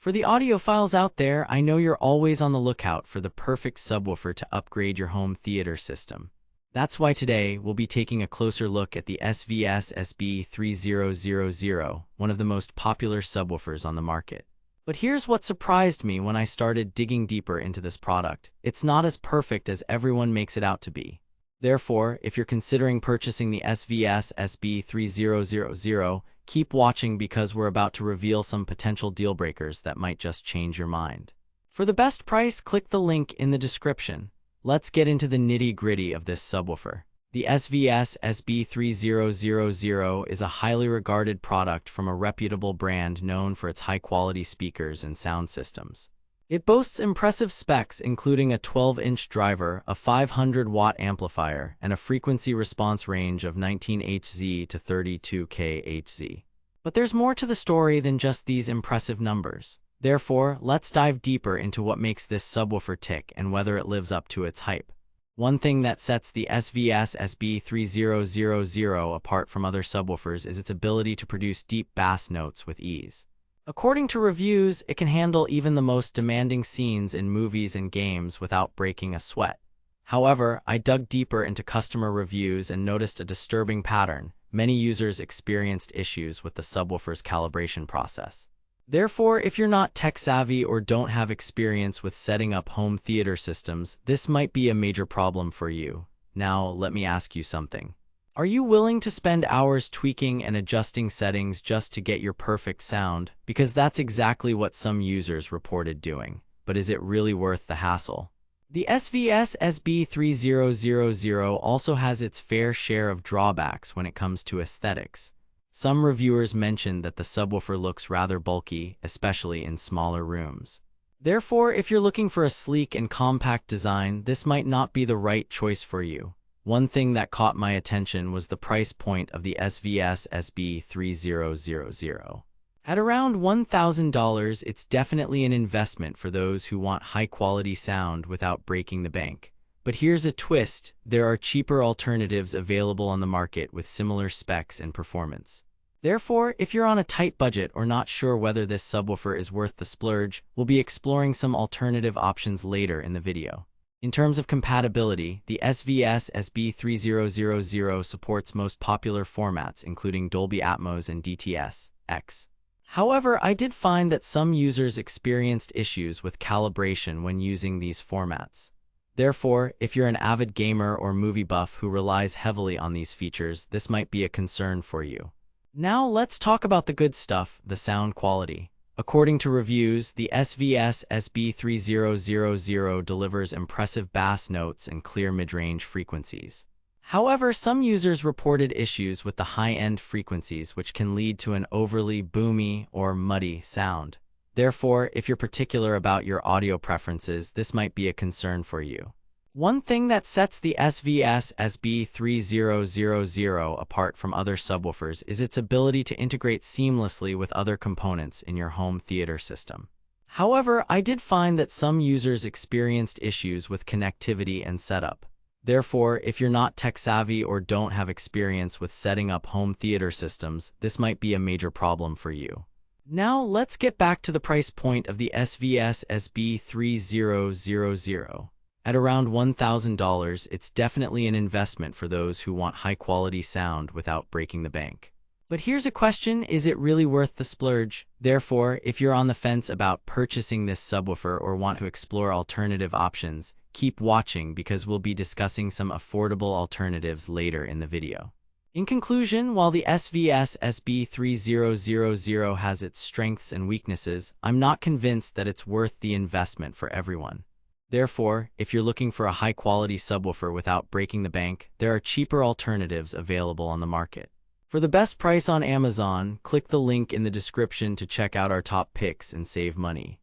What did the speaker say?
For the audiophiles out there, I know you're always on the lookout for the perfect subwoofer to upgrade your home theater system. That's why today we'll be taking a closer look at the SVS SB-3000, one of the most popular subwoofers on the market. But here's what surprised me when I started digging deeper into this product. It's not as perfect as everyone makes it out to be. Therefore, if you're considering purchasing the SVS SB-3000, keep watching because we're about to reveal some potential deal breakers that might just change your mind. For the best price, click the link in the description. Let's get into the nitty-gritty of this subwoofer. The SVS SB-3000 is a highly regarded product from a reputable brand known for its high-quality speakers and sound systems. It boasts impressive specs including a 12-inch driver, a 500-watt amplifier, and a frequency response range of 19 Hz to 32 kHz. But there's more to the story than just these impressive numbers. Therefore, let's dive deeper into what makes this subwoofer tick and whether it lives up to its hype. One thing that sets the SVS SB-3000 apart from other subwoofers is its ability to produce deep bass notes with ease. According to reviews, it can handle even the most demanding scenes in movies and games without breaking a sweat. However, I dug deeper into customer reviews and noticed a disturbing pattern. Many users experienced issues with the subwoofer's calibration process. Therefore, if you're not tech-savvy or don't have experience with setting up home theater systems, this might be a major problem for you. Now, let me ask you something. Are you willing to spend hours tweaking and adjusting settings just to get your perfect sound? Because that's exactly what some users reported doing. But is it really worth the hassle? The SVS SB-3000 also has its fair share of drawbacks when it comes to aesthetics. Some reviewers mentioned that the subwoofer looks rather bulky, especially in smaller rooms. Therefore, if you're looking for a sleek and compact design, this might not be the right choice for you. One thing that caught my attention was the price point of the SVS SB-3000. At around $1,000, it's definitely an investment for those who want high-quality sound without breaking the bank. But here's a twist: there are cheaper alternatives available on the market with similar specs and performance. Therefore, if you're on a tight budget or not sure whether this subwoofer is worth the splurge, we'll be exploring some alternative options later in the video. In terms of compatibility, the SVS SB-3000 supports most popular formats including Dolby Atmos and DTS-X. However, I did find that some users experienced issues with calibration when using these formats. Therefore, if you're an avid gamer or movie buff who relies heavily on these features, this might be a concern for you. Now let's talk about the good stuff, the sound quality. According to reviews, the SVS SB-3000 delivers impressive bass notes and clear mid-range frequencies. However, some users reported issues with the high-end frequencies, which can lead to an overly boomy or muddy sound. Therefore, if you're particular about your audio preferences, this might be a concern for you. One thing that sets the SVS SB-3000 apart from other subwoofers is its ability to integrate seamlessly with other components in your home theater system. However, I did find that some users experienced issues with connectivity and setup. Therefore, if you're not tech-savvy or don't have experience with setting up home theater systems, this might be a major problem for you. Now, let's get back to the price point of the SVS SB-3000. At around $1,000, it's definitely an investment for those who want high-quality sound without breaking the bank. But here's a question: is it really worth the splurge? Therefore, if you're on the fence about purchasing this subwoofer or want to explore alternative options, keep watching because we'll be discussing some affordable alternatives later in the video. In conclusion, while the SVS SB-3000 has its strengths and weaknesses, I'm not convinced that it's worth the investment for everyone. Therefore, if you're looking for a high-quality subwoofer without breaking the bank, there are cheaper alternatives available on the market. For the best price on Amazon, click the link in the description to check out our top picks and save money.